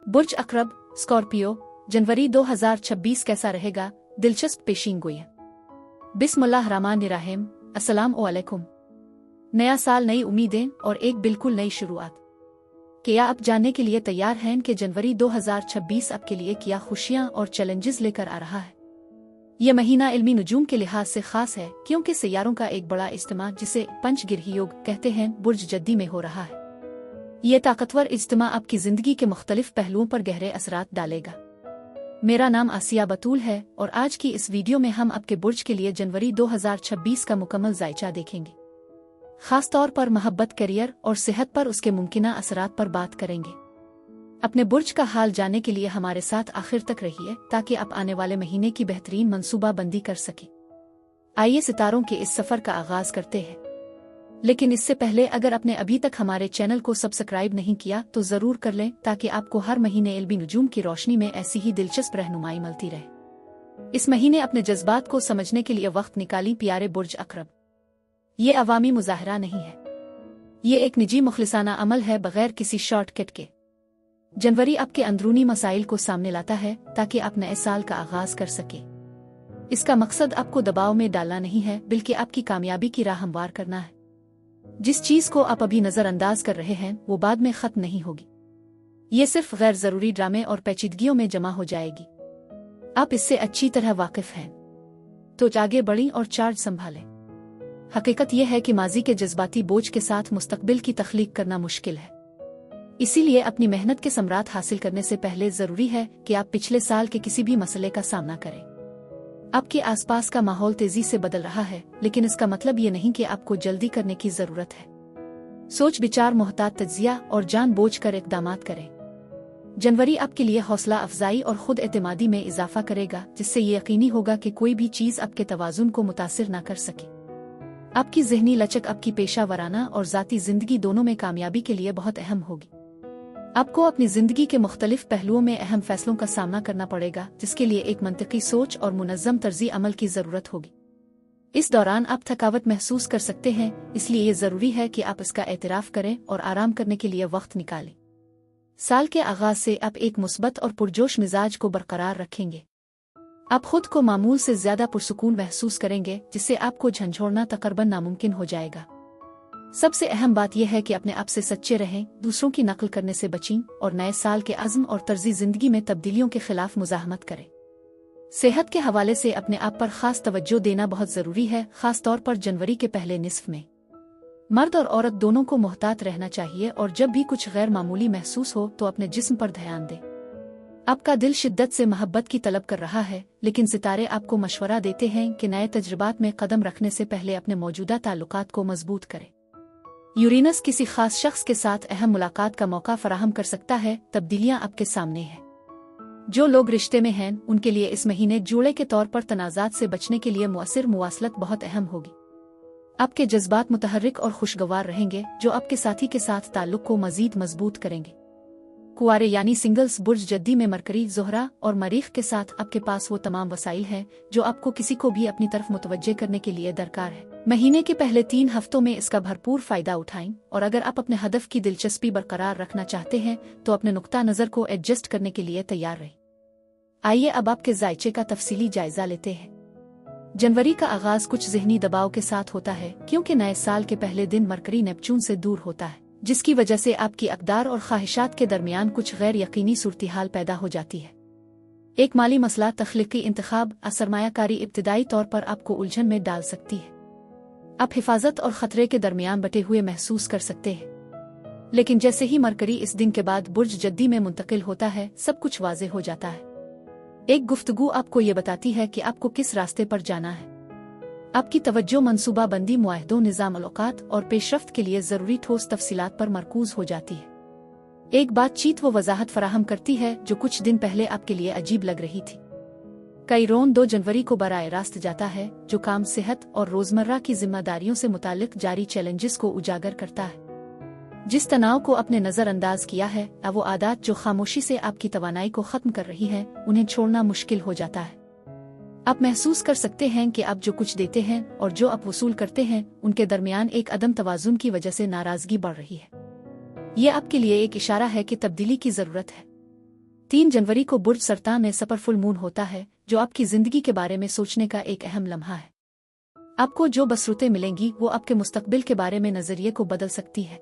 बुर्ज अकरब, Scorpio, जनवरी 2026 कैसा रहेगा? दिलचस्प पेशीनगोई है। बिस्मिल्लाहिर्रहमानिर्रहीम, अस्सलाम वालेकुम। नया साल, नई उम्मीदें और एक बिल्कुल नई शुरुआत। क्या आप जानने के लिए तैयार हैं कि जनवरी 2026 आपके लिए क्या खुशियां और चैलेंजेस लेकर आ रहा है? यह महीना इल्मी नुजूम के लिहाज से खास है क्योंकि सैयारों का एक बड़ा इज्तिमा, जिसे पंचगिरही योग कहते हैं, बुर्ज जद्दी में हो रहा है। यह ताकतवर इज्तिमा आपकी जिंदगी के मुख्तलिफ पहलुओं पर गहरे असरात डालेगा। मेरा नाम आसिया बतूल है और आज की इस वीडियो में हम आपके बुर्ज के लिए जनवरी 2026 का मुकम्मल जायचा देखेंगे। खास तौर पर मोहब्बत, करियर और सेहत पर उसके मुमकिना असरात पर बात करेंगे। अपने बुर्ज का हाल जानने के लिए हमारे साथ आखिर तक रहिए ताकि आप आने वाले महीने की बेहतरीन मंसूबाबंदी कर सकें। आइए सितारों के इस सफर का आगाज करते हैं। लेकिन इससे पहले अगर आपने अभी तक हमारे चैनल को सब्सक्राइब नहीं किया तो जरूर कर लें ताकि आपको हर महीने इल्मी नुजूम की रोशनी में ऐसी ही दिलचस्प रहनुमाई मिलती रहे। इस महीने अपने जज्बात को समझने के लिए वक्त निकाली प्यारे बुर्ज अकरब। ये अवामी मुजाहरा नहीं है, ये एक निजी मुखलिसाना अमल है बगैर किसी शॉर्टकट के। जनवरी आपके अंदरूनी मसाइल को सामने लाता है ताकि आप नए साल का आगाज कर सके। इसका मकसद आपको दबाव में डालना नहीं है बल्कि आपकी कामयाबी की राह हमवार करना है। जिस चीज को आप अभी नजरअंदाज कर रहे हैं वो बाद में खत्म नहीं होगी, ये सिर्फ गैर जरूरी ड्रामे और पेचीदगियों में जमा हो जाएगी। आप इससे अच्छी तरह वाकिफ हैं, तो आगे बढ़ें और चार्ज संभालें। हकीकत यह है कि माजी के जज्बाती बोझ के साथ मुस्तकबिल की तख्लीक करना मुश्किल है। इसीलिए अपनी मेहनत के समरात हासिल करने से पहले जरूरी है कि आप पिछले साल के किसी भी मसले का सामना करें। आपके आसपास का माहौल तेजी से बदल रहा है, लेकिन इसका मतलब ये नहीं कि आपको जल्दी करने की जरूरत है। सोच विचार, मोहतात तज्जिया और जान बूझ कर इक़दामात करें। जनवरी आपके लिए हौसला अफजाई और खुद एतमादी में इजाफा करेगा, जिससे ये यकीनी होगा कि कोई भी चीज आपके तवाजुन को मुतासिर न कर सके। आपकी ज़हनी लचक आपकी पेशा वराना और ज़ाती जिंदगी दोनों में कामयाबी के लिए बहुत अहम होगी। आपको अपनी जिंदगी के मुख्तलिफ पहलुओं में अहम फैसलों का सामना करना पड़ेगा, जिसके लिए एक मंतकी सोच और मुनज़्ज़म तर्जी अमल की जरूरत होगी। इस दौरान आप थकावट महसूस कर सकते हैं, इसलिए ये जरूरी है कि आप इसका एतराफ करें और आराम करने के लिए वक्त निकालें। साल के आगाज से आप एक मुस्बत और पुरजोश मिजाज को बरकरार रखेंगे। आप खुद को मामूल से ज्यादा पुरसुकून महसूस करेंगे, जिससे आपको झंझोड़ना तकरीबन नामुमकिन हो जाएगा। सबसे अहम बात यह है कि अपने आप से सच्चे रहें, दूसरों की नकल करने से बचें और नए साल के अज़्म और तर्जी जिंदगी में तब्दीलियों के खिलाफ मुज़ाहमत करें। सेहत के हवाले से अपने आप पर खास तवज्जो देना बहुत जरूरी है, खास तौर पर जनवरी के पहले निस्फ में। मर्द और औरत दोनों को मोहतात रहना चाहिए और जब भी कुछ गैर मामूली महसूस हो तो अपने जिस्म पर ध्यान दें। आपका दिल शिद्दत से मोहब्बत की तलब कर रहा है, लेकिन सितारे आपको मशवरा देते हैं कि नए तजुर्बात में कदम रखने से पहले अपने मौजूदा ताल्लुकात को मजबूत करें। यूरेनस किसी खास शख्स के साथ अहम मुलाकात का मौका फराहम कर सकता है। तब्दीलियां आपके सामने हैं। जो लोग रिश्ते में हैं उनके लिए इस महीने जोड़े के तौर पर तनाज़ात से बचने के लिए मुअस्सिर मुवासलत बहुत अहम होगी। आपके जज्बात मुतहर्रिक और खुशगवार रहेंगे, जो आपके साथी के साथ ताल्लुक को मजीद मजबूत करेंगे। कुआरे यानी सिंगल्स, बुर्ज जद्दी में मरकरी, ज़ोहरा और मरीख के साथ आपके पास वो तमाम वसाइल हैं जो आपको किसी को भी अपनी तरफ मुतवज्जे करने के लिए दरकार है। महीने के पहले 3 हफ्तों में इसका भरपूर फायदा उठाएं और अगर आप अपने हदफ की दिलचस्पी बरकरार रखना चाहते हैं तो अपने नुक्ता नज़र को एडजस्ट करने के लिए तैयार रहें। आइए अब आपके जायचे का तफसीली जायजा लेते हैं। जनवरी का आगाज कुछ ज़हनी दबाव के साथ होता है क्योंकि नए साल के पहले दिन मरकरी नेपच्यून से दूर होता है, जिसकी वजह से आपकी अक़दार और ख्वाहिशात के दरमियान कुछ गैर यकीनी सूरत-ए-हाल पैदा हो जाती है। एक माली मसला, तख्लीकी इंतखाब, सरमायाकारी इब्तिदाई तौर पर आपको उलझन में डाल सकती है। आप हिफाजत और खतरे के दरमियान बटे हुए महसूस कर सकते हैं, लेकिन जैसे ही मरकरी इस दिन के बाद बुर्ज जद्दी में मुंतकिल होता है, सब कुछ वाज़ेह हो जाता है। एक गुफ्तगू आपको ये बताती है कि आपको किस रास्ते पर जाना है। आपकी तवज्जो मंसूबा बंदी, मुआहदों, निज़ाम औकात और पेशरफ्त के लिए ज़रूरी ठोस तफसीलात पर मरकूज हो जाती है। एक बातचीत वो वजाहत फराहम करती है जो कुछ दिन पहले आपके लिए अजीब लग रही थी। कैरोन 2 जनवरी को बराए रास्त जाता है, जो काम, सेहत और रोजमर्रा की जिम्मेदारियों से मुतालिक जारी चैलेंजेस को उजागर करता है। जिस तनाव को आपने नजरअंदाज किया है, वो आदत जो खामोशी से आपकी तवानाई को खत्म कर रही हैं, उन्हें छोड़ना मुश्किल हो जाता है। आप महसूस कर सकते हैं कि आप जो कुछ देते हैं और जो आप वसूल करते हैं, उनके दरमियान एक अदम तवाजुन की वजह से नाराजगी बढ़ रही है। ये आपके लिए एक इशारा है कि तब्दीली की जरूरत है। 3 जनवरी को बुर्ज सरतान में सपर फुल मून होता है, जो आपकी जिंदगी के बारे में सोचने का एक अहम लम्हा है। आपको जो बसरूतें मिलेंगी वो आपके मुस्तकबिल के बारे में नजरिए को बदल सकती है।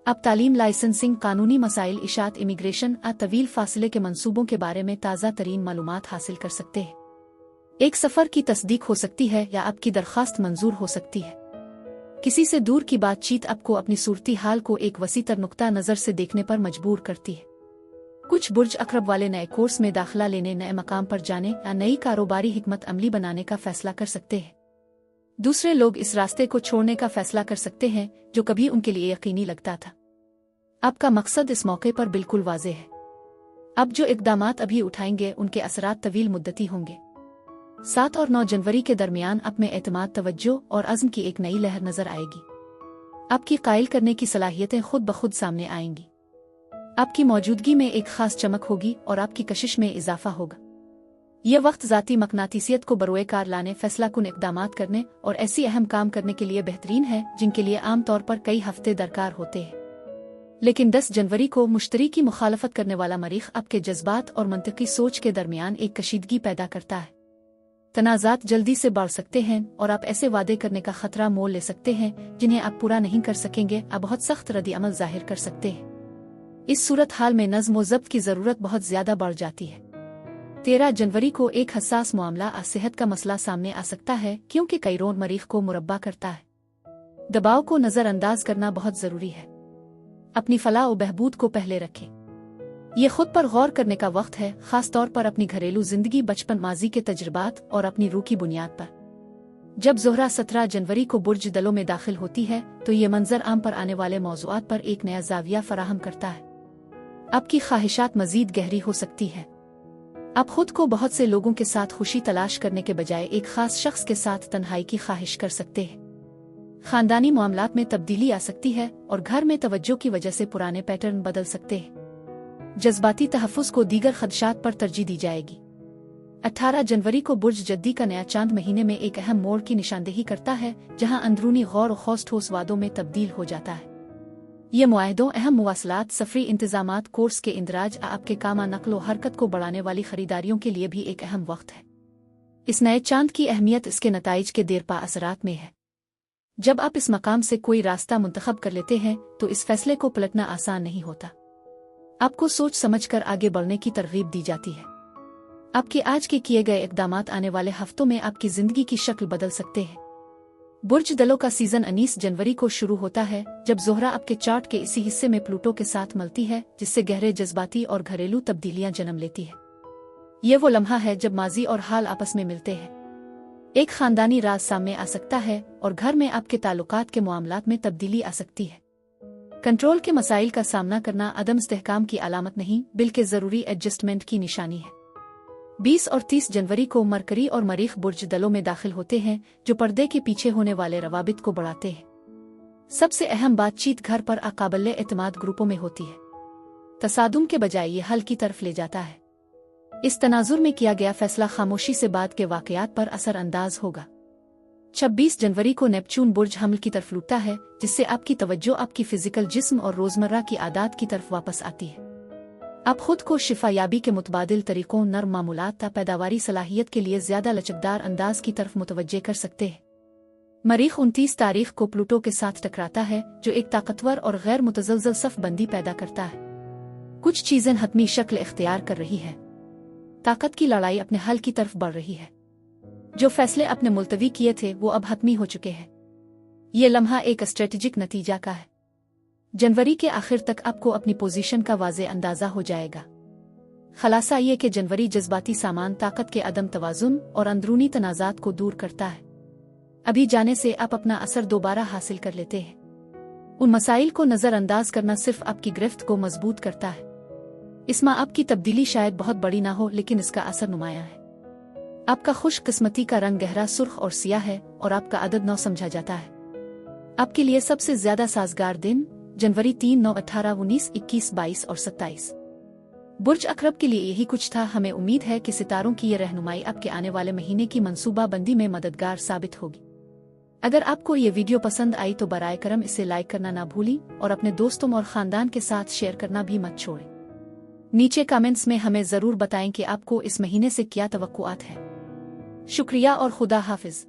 आप तालीम, लाइसेंसिंग, कानूनी मसाइल, इशात, इमिग्रेशन तवील फासले के मंसूबों के बारे में ताज़ा तरीन मालूमात हासिल कर सकते हैं। एक सफ़र की तस्दीक हो सकती है या आपकी दरख्वास्त मंजूर हो सकती है। किसी से दूर की बातचीत आपको अपनी सूरती हाल को एक वसी तर नुक्ता नज़र से देखने पर मजबूर करती है। कुछ बुर्ज अकरब वाले नए कोर्स में दाखिला लेने, नए मकाम पर जाने या नई कारोबारी हिकमत अमली बनाने का फैसला कर सकते हैं। दूसरे लोग इस रास्ते को छोड़ने का फैसला कर सकते हैं जो कभी उनके लिए यकीनी लगता था। आपका मकसद इस मौके पर बिल्कुल वाज़ेह है। अब जो इक़दामात अभी उठाएंगे उनके असरात तवील मुद्दती होंगे। 7 और 9 जनवरी के दरमियान आप में एतमाद, तवज्जो और अज़्म की एक नई लहर नजर आएगी। आपकी कायल करने की सलाहियतें खुद ब खुद सामने आएंगी। आपकी मौजूदगी में एक खास चमक होगी और आपकी कशिश में इजाफा होगा। यह वक्त ज़ाती मकनातीसियत को बरोए कार लाने, फैसला कुन इक़दामात करने और ऐसी अहम काम करने के लिए बेहतरीन है जिनके लिए आम तौर पर कई हफ्ते दरकार होते हैं। लेकिन 10 जनवरी को मुश्तरी की मुखालफत करने वाला मरीख आपके जज्बात और मंतकी सोच के दरमियान एक कशीदगी पैदा करता है। तनाज़ात जल्दी से बढ़ सकते हैं और आप ऐसे वादे करने का खतरा मोल ले सकते हैं जिन्हें आप पूरा नहीं कर सकेंगे। आप बहुत सख्त रद्द अमल जाहिर कर सकते हैं। इस सूरत हाल में नज़्म व ज़ब्त की ज़रूरत बहुत ज़्यादा बढ़ जाती है। 13 जनवरी को एक हसास मामला सेहत का मसला सामने आ सकता है, क्योंकि कैरोन मरीख को मुरब्बा करता है। दबाव को नज़रअंदाज करना बहुत ज़रूरी है। अपनी फलाह व बहबूद को पहले रखें। ये खुद पर गौर करने का वक्त है, खास तौर पर अपनी घरेलू जिंदगी, बचपन, माजी के तजुर्बात और अपनी रूह की बुनियाद पर। जब ज़ोहरा 17 जनवरी को बुर्ज दलों में दाखिल होती है तो ये मंजर आम पर आने वाले मौज़ूआत पर एक नया ज़ाविया फराहम करता है। आपकी ख्वाहिशात मजीद गहरी हो सकती है। आप खुद को बहुत से लोगों के साथ खुशी तलाश करने के बजाय एक खास शख्स के साथ तन्हाई की ख्वाहिश कर सकते हैं। खानदानी मामलात में तब्दीली आ सकती है और घर में तवज्जो की वजह से पुराने पैटर्न बदल सकते हैं। जज्बाती तहफ़्फ़ुज़ को दीगर खदशात पर तरजीह दी जाएगी। 18 जनवरी को बुर्ज जद्दी का नया चांद महीने में एक अहम मोड़ की निशानदेही करता है, जहां अंदरूनी गौर और खौस ठोस वादों में तब्दील हो जाता है। ये मुआहदों, अहम मुवासलात, सफरी इंतजामात, कोर्स के इंदराज, आपके कामा नकलो हरकत को बढ़ाने वाली खरीदारियों के लिए भी एक अहम वक्त है। इस नए चांद की अहमियत इसके नताइज के देरपा असरात में है। जब आप इस मकाम से कोई रास्ता मुंतखब कर लेते हैं तो इस फैसले को पलटना आसान नहीं होता। आपको सोच समझकर आगे बढ़ने की तरगीब दी जाती है। आपके आज के किए गए इक़दामात आने वाले हफ्तों में आपकी जिंदगी की शक्ल बदल सकते हैं। बुर्ज दलों का सीजन 19 जनवरी को शुरू होता है, जब ज़ोहरा आपके चार्ट के इसी हिस्से में प्लूटो के साथ मिलती है, जिससे गहरे जज्बाती और घरेलू तब्दीलियां जन्म लेती है। यह वो लम्हा है जब माजी और हाल आपस में मिलते हैं। एक खानदानी राज सामने आ सकता है और घर में आपके ताल्लुकात के मामलात में तब्दीली आ सकती है। कंट्रोल के मसाइल का सामना करना अदम इस्तेहकाम की अलामत नहीं, बल्कि ज़रूरी एडजस्टमेंट की निशानी है। 20 और 30 जनवरी को मरकरी और मरीख बुर्ज दलों में दाखिल होते हैं, जो पर्दे के पीछे होने वाले रवाबित को बढ़ाते हैं। सबसे अहम बातचीत घर पर काबिल एतमाद ग्रुपों में होती है। तसादुम के बजाय ये हल की तरफ ले जाता है। इस तनाजुर में किया गया फैसला खामोशी से बाद के वाकयात पर असर अंदाज होगा। 26 जनवरी को नेपच्यून बुर्ज हमल की तरफ लूटता है, जिससे आपकी तवज्जो आपकी फिजिकल जिस्म और रोजमर्रा की आदत की तरफ वापस आती है। आप खुद को शिफायाबी के मुतबादिल तरीकों, नर्म मामूलात पैदावारी सलाहियत के लिए ज्यादा लचकदार अंदाज की तरफ मुतवज्जे कर सकते हैं। मरीख 29 तारीख को प्लूटो के साथ टकराता है, जो एक ताकतवर और गैर मुतज़लज़ल सफ़बंदी पैदा करता है। कुछ चीजें हतमी शक्ल इख्तियार कर रही है। ताकत की लड़ाई अपने हल की तरफ बढ़ रही है। जो फैसले अपने मुलतवी किए थे वो अब हतमी हो चुके हैं। ये लम्हा एक स्ट्रेटेजिक नतीजा का है। जनवरी के आखिर तक आपको अपनी पोजीशन का वाज़े अंदाजा हो जाएगा। खलासा ये कि जनवरी जज्बाती सामान, ताकत के अदम तवाजुन और अंदरूनी तनाज़ात को दूर करता है। अभी जाने से आप अपना असर दोबारा हासिल कर लेते हैं। उन मसाइल को नज़रअंदाज करना सिर्फ आपकी गिरफ्त को मजबूत करता है। इसमें आपकी तब्दीली शायद बहुत बड़ी ना हो, लेकिन इसका असर नुमाया है। आपका खुशकिस्मती का रंग गहरा सुर्ख और सियाह है और आपका अदद 9 समझा जाता है। आपके लिए सबसे ज्यादा साजगार दिन जनवरी 3, 9, 18, 19, 21, 22 और 27। बुर्ज अकरब के लिए यही कुछ था। हमें उम्मीद है कि सितारों की ये रहनुमाई आपके आने वाले महीने की मंसूबा बंदी में मददगार साबित होगी। अगर आपको ये वीडियो पसंद आई तो बराए करम इसे लाइक करना ना भूलें और अपने दोस्तों और खानदान के साथ शेयर करना भी मत छोड़ें। नीचे कमेंट्स में हमें ज़रूर बताएं कि आपको इस महीने से क्या तवक्कुआत है। शुक्रिया और खुदा हाफिज।